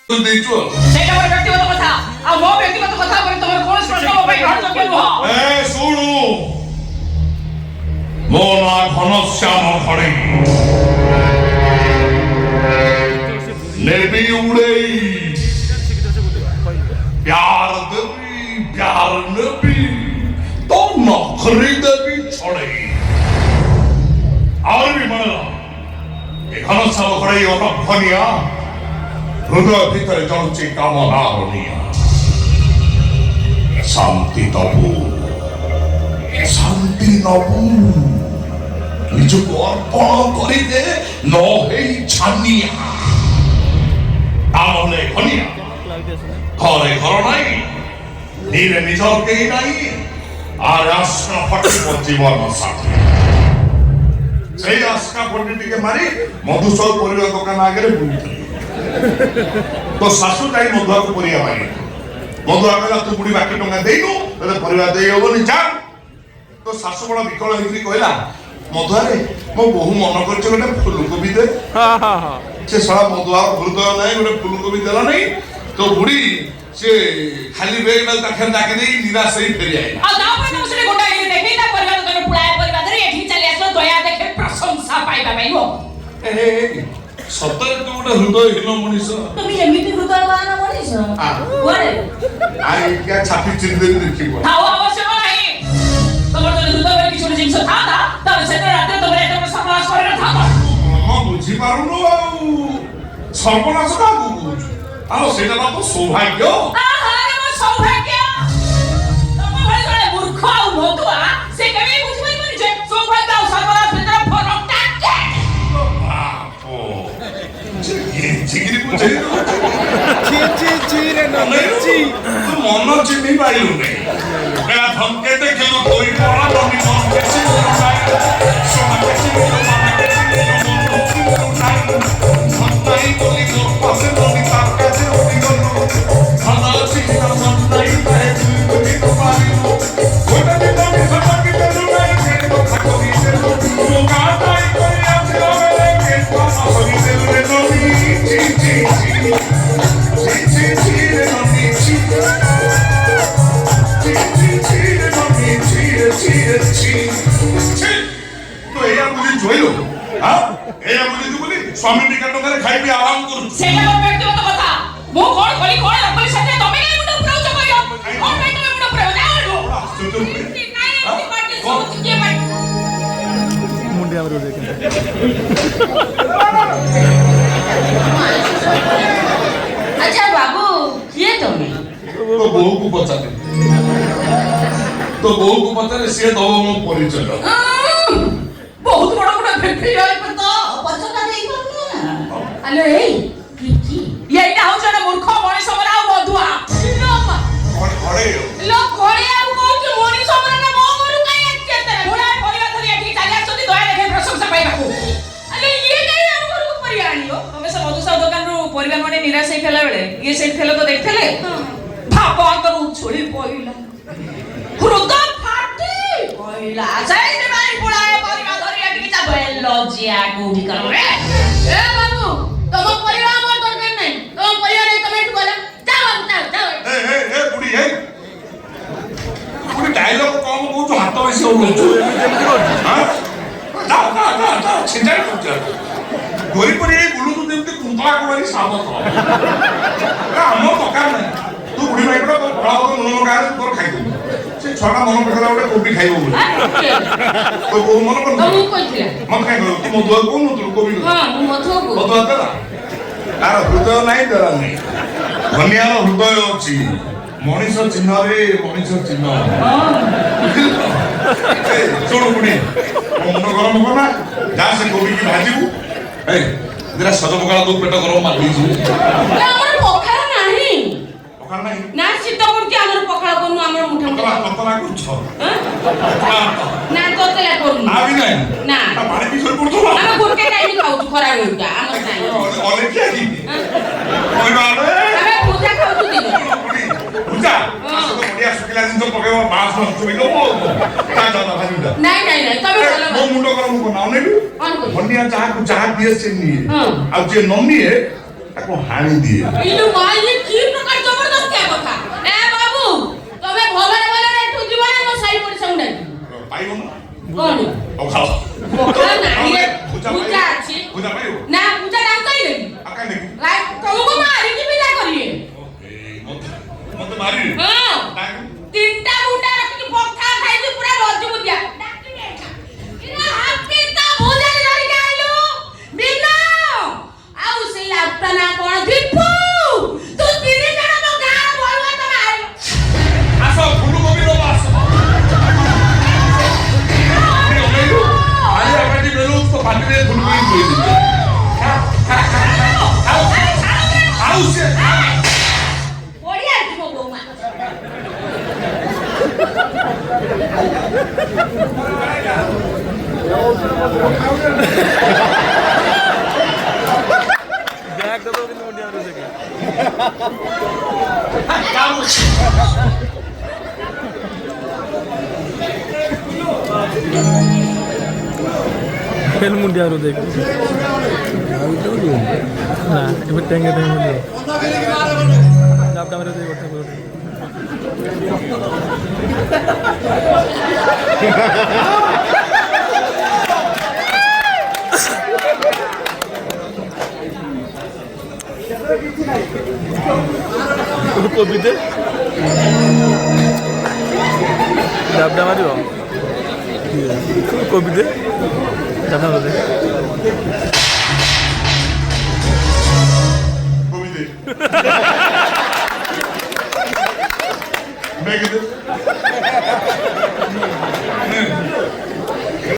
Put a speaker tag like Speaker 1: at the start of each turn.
Speaker 1: ଦେଇଛୁ
Speaker 2: ସେଇଟା ମୋର ବ୍ୟକ୍ତିଗତ କଥା ଆଉ ମୋ ବ୍ୟକ୍ତିଗତ କଥା ଉପରେ ତମର କୌଣସି ପ୍ରଶ୍ନ ମୋ ପାଇଁ ଗ୍ରହଣଯୋଗ୍ୟ ନୁହଁ।
Speaker 1: ଶୁଣୁ ମୋ ନାଁ ଘନଶ୍ୟାମ ଖଡେଇ ନେବି ଉଡେଇ ପ୍ୟାର ଦେବି ପ୍ୟାର ନେବି ତ ନଖରି ଦେବି ଛଡେଇ ଆହୁରି ବି ମନେ ଏ ଘନଶ୍ୟାମ ଖଡେଇ ଅଟଭନିଆ ହୃଦୟ ଭିତରେ ଜଳୁଛି କାମନାର ନିଆଁ ଶାନ୍ତି ଦବୁ ଶାନ୍ତି ନବୁ ନିଜକୁ ଅର୍ପଣ କରିଦେ ନ ହେଇ ଛାନିଆ ତାହେଲେ ଘନିଆ ଘରେ ଘର ନାହିଁ ଧୀରେ ନିଜର କେହି ନାହିଁ আর আশকা ফটিব জীবন সাথী সেই আশকা ফটি টিকে মারি মধুসর পরিবার দোকান আগে বুঝিলি তো শাশু তাই মধুয়াকে পরিয়া মারি মধুয়া কহিলা তু বুড়ি বাকি টঙ্কা দেইনু তাহলে পরিবার দেই হবনি যা তো শাশু বড় বিকল হইকি কহিলা মধুয়ারে মো বহু মন করছে গোটে ফুলকোবি দে সে সারা মধুয়া হৃদয় নাই গোটে ফুলকোবি দেলা নাই তো বুড়ি সে খালি বেগ না তাখের ডাকে দেই নিরাশ হই ফেরি আইলা
Speaker 2: আর দাও পয়সা উসরে গোটা এনে দেখি তা পরিবার তোর পুরায় পরিবার ধরে এঠি চলি আসলো দয়া দেখে প্রশংসা পাইবা পাইব
Speaker 1: এ সতরে তো গোটে হৃদয়হীন মনিষ
Speaker 2: তুমি এমিতি হৃদয়বান মনিষ ওরে
Speaker 1: আই কে ছাতি চিন্তে দেখিব
Speaker 2: তাও আবশ্যক নাই তোমার যদি হৃদয়ের কিছু জিনিস থাকা তবে সেটা রাতে তোমার এটা সর্বনাশ করে না থাকো
Speaker 1: বুঝি পারুন সর্বনাশ কাকু বুঝু আর সেটা তো সৌভাগ্য
Speaker 2: আহারে মো সৌভাগ্য তোমার ভাই গড়ে মূর্খ আর মতুয়া সে কেবে বুঝি পাইবনি যে সৌভাগ্য আর সর্বনাশ ভিতরে ফরকটা কি
Speaker 1: বাপো জিগিরি বুঝে
Speaker 3: ছি রে নন্দী
Speaker 1: তো মন চিনি পাইলু নে এরা ধমকে দেখিলু তুই পড়া ননি মন কেছি চাই সোনা কেছি মানা কেছি মন চাই সন্তাই বলি মোর পাশে ননি তার কাছে ওই গল সাদা চিন্তা মন নাই তাই তুই বলি তো পারিলু ওটা দিন আমি সবাইকে দেলু নাই কেন কথা কই দেলু মোকা তাই কই আমি লগে কে কথা কই দেলু রে ননি জি জি জি রে ননি জি তো এয়া বুঝি জইলো হ্যাঁ এয়া বুঝি তুই বলি স্বামী টিকা টঙ্কারে খাইবি আরাম করু
Speaker 2: সেটা মোর ব্যক্তিগত কথা মো কোন কলি কোন রকমের সাথে তুমি নাই মুন্ড উপরে উচ্চ কইও কোন ভাই তুমি মুন্ড উপরে যাও নাই এমনি পার্টি সব কি ভাই
Speaker 3: মুন্ডে আমরা দেখেন
Speaker 2: আচ্ছা বাবু কিয়ে তুমি
Speaker 1: তো বহুକୁ ପଚାରେ তো বহুକୁ ପଚାରେ ସିଏ ଦବ ମୋ ପରିଚୟ
Speaker 2: বহুত বড় বড় ফেফে হই তো পছন্দ দেই পারনা আলো এই কি এইটা হচ্ছে না মূর্খ মনিষ মরা আর মধুয়া
Speaker 1: ঘরে
Speaker 2: লোক ঘরে আর কোন মনিষ মরা না মো মরু কাই একতে ঘোড়া পরিবার ধরে এটি চালি আসছতি দয়া দেখে প্রশংসা পাইবাকু আলো ইয়ে কাই আর ঘরକୁ পরি আনিও তবে সে মধুসা দোকানରୁ ପରିବା ମଣି ନିରାଶ ହେଇ ଖେଲା ବେଳେ ଇଏ ସେଇ ଖେଲ ତ ଦେଖିଥିଲେ ଭାବଙ୍କର ଉଛୁଳି ପଇଲା ହୃଦୟ ଫାଟି ପଇଲା ସେଇଠି ମାରି ପଳାଏ ପରିବା ଧରି ଏଠିକି ଯା ଲଜିଆ କୋଉଠି କର ଏ ବାବୁ ତମ ପରିବା ଆମର ଦରକାର ନାହିଁ ତମ ପରିବା ନାହିଁ ତମେ ଏଠୁ ଗଲା ଯାଅ ଯାଅ ଯାଅ
Speaker 1: ଏ ବୁଢୀ ଏ ବୁଢୀ ଡାଇଲଗ କମ କହୁଛୁ ହାତ ବେଶୀ ହଉଛୁ ଛିଞ୍ଚାଇ ଧରି ପରି ବୁଲୁଛୁ ଯେମିତି କୁନ୍ତଳା କୁମାରୀ ସାବତ ଆମର ଦରକାର ନାହିଁ ତୁ ବୁଢୀ ଭାଇଟା ଫଳ ଲୁଣ ଲଗାରେ ତୋର ଖାଇଦେବୁ ସେ ଛୁଆଟା ମନ ପକେଇଲା ଗୋଟେ କୋବି ଖାଇବ ବୋଲି ତୋ ବୋଉ ମନ କରୁନୁ
Speaker 2: ମୁଁ କହିଥିଲା
Speaker 1: ମତେ କାଇଁ କହିଲୁ ତୁ ମଧୁଆ କହୁନଥିଲୁ କୋବି
Speaker 2: ହଁ ମୁଁ ମଧୁଆକୁ
Speaker 1: ମଧୁଆ ଦେଲା ତାର ହୃଦୟ ନାହିଁ ଦେଲା ନାହିଁ ଧନିଆର ହୃଦୟ ଅଛି ମଣିଷ ଚିହ୍ନରେ ମଣିଷ ଚିହ୍ନ ଶୁଣୁ ବୁଢୀ ମୋ ମୁଣ୍ଡ ଗରମ କର ନା ଯା ସେ କୋବିକି ଭାଜିବୁ ଦିଟା ସଜ ପକାଳ ତୁ ପେଟ ଗରମ ମାରିଦେଇଛୁ
Speaker 2: ଆମର ପଖାଳ ନାହିଁ
Speaker 1: ପକାଳ ନାହିଁ
Speaker 2: ନା ଶୀତ ପଡୁଛି ଆମର ପଖାଳ କରୁନୁ ଆମର ମୁଠା ମୁଠା
Speaker 1: କତଲା କରୁଛ
Speaker 2: ନା ତତଲା କରୁନୁ
Speaker 1: ଆବି ନାହିଁ
Speaker 2: ନା
Speaker 1: ପାଣି ପିଇ ଶୋଇ ପଡୁଛୁ
Speaker 2: ଆମେ ଗୋଟେ ଟାଇମ ଖାଉଛୁ ଖରା ବେଳଟା ଆମର ନାହିଁ
Speaker 1: ଅଲେଖିଆ କି କହିବା
Speaker 2: ଆମେ ପୂଜା ଖାଉଛୁ ଦିନ
Speaker 1: ପୂଜା ବଢିଆ ଶୁଖିଲା ଜିନିଷ ପକେଇବ ବାସ ଶୋଇଦବ
Speaker 2: ନାଇଁ ନାଇଁ ନାଇଁ ତମେ
Speaker 1: ମୋ ମୁଣ୍ଡ ଗରମ କର ନା ଅନେଇଲୁ
Speaker 2: ଅନ୍ କର
Speaker 1: ଧନିଆ ଯାହାକୁ ଯାହା ଦିଏ ସେ ନିଏ ଆଉ ଯିଏ ନ ନିଏ ତାକୁ ହାଣି ଦିଏ
Speaker 2: ଇଲୁ ମା ଇଏ କି ପ୍ରକାର ଜବରଦସ୍ତିଆ କଥା ଏ ବାବୁ ତମେ ଭଲରେ ଭଲରେ ଏଠୁ ଯିବ ନା ମୋ ସାଇ ପଡ଼ିଶାଙ୍କୁ ଡାକି
Speaker 1: ପାଇବ ନା
Speaker 2: କଣ
Speaker 1: ପଖାଳ
Speaker 2: ପଖାଳ ନାହିଁ ରେ
Speaker 1: ପୂଜା
Speaker 2: ପୂଜା ଅଛି
Speaker 1: ପୂଜା ପାଇବ
Speaker 2: ନା ପୂଜା କାମ କରିବେ
Speaker 1: ଆକା ନେକି
Speaker 2: ତମକୁ ମାରିକି ବିଦା କରିବେ
Speaker 1: ମତେ ମାରିବି
Speaker 2: ହଁ
Speaker 1: ଡାକି
Speaker 2: ତିନଟା ମୁଣ୍ଡା ରଖିକି ପଖାଳ ଖାଇକି ପୁରା ମଜବୁତିଆ ଡାକିବେ ଇନା ହାପି ତା ଭୁଜାରେ ଧରିକି ଆଇଲୁ ବିନା ଆଉ ସେଇ ଆପଟା ନା କଣ ଦୀପୁ ତୁ ତିନି ଜଣ ମୋ ଗାଁ ବଳୁଆ ତମେ ଆଇଲ
Speaker 1: ଆସ ଫୁଲକୋବି ର ବାସ ଆଜି ଆକାଟି ବେଲୁ ତ ପାଟିରେ ଫୁଲକୋବି ପୁରେଇ ଦିଏ ଆଉ ସେ
Speaker 2: ବଢିଆ ଯିବ ବୋମା
Speaker 3: ব্যাগ দাও কিন্তু মুন্ডি আমরা দেখে ফেল মুন্ডি আমরা দেখে না এবার ট্যাঙ্গে ট্যাঙ্গে মুন্ডি চাপটা মেরে দিয়ে করতে পারো কবিতে চাপটা মারিব কবিতে চাপটা মারে
Speaker 1: কবিতে মেঘে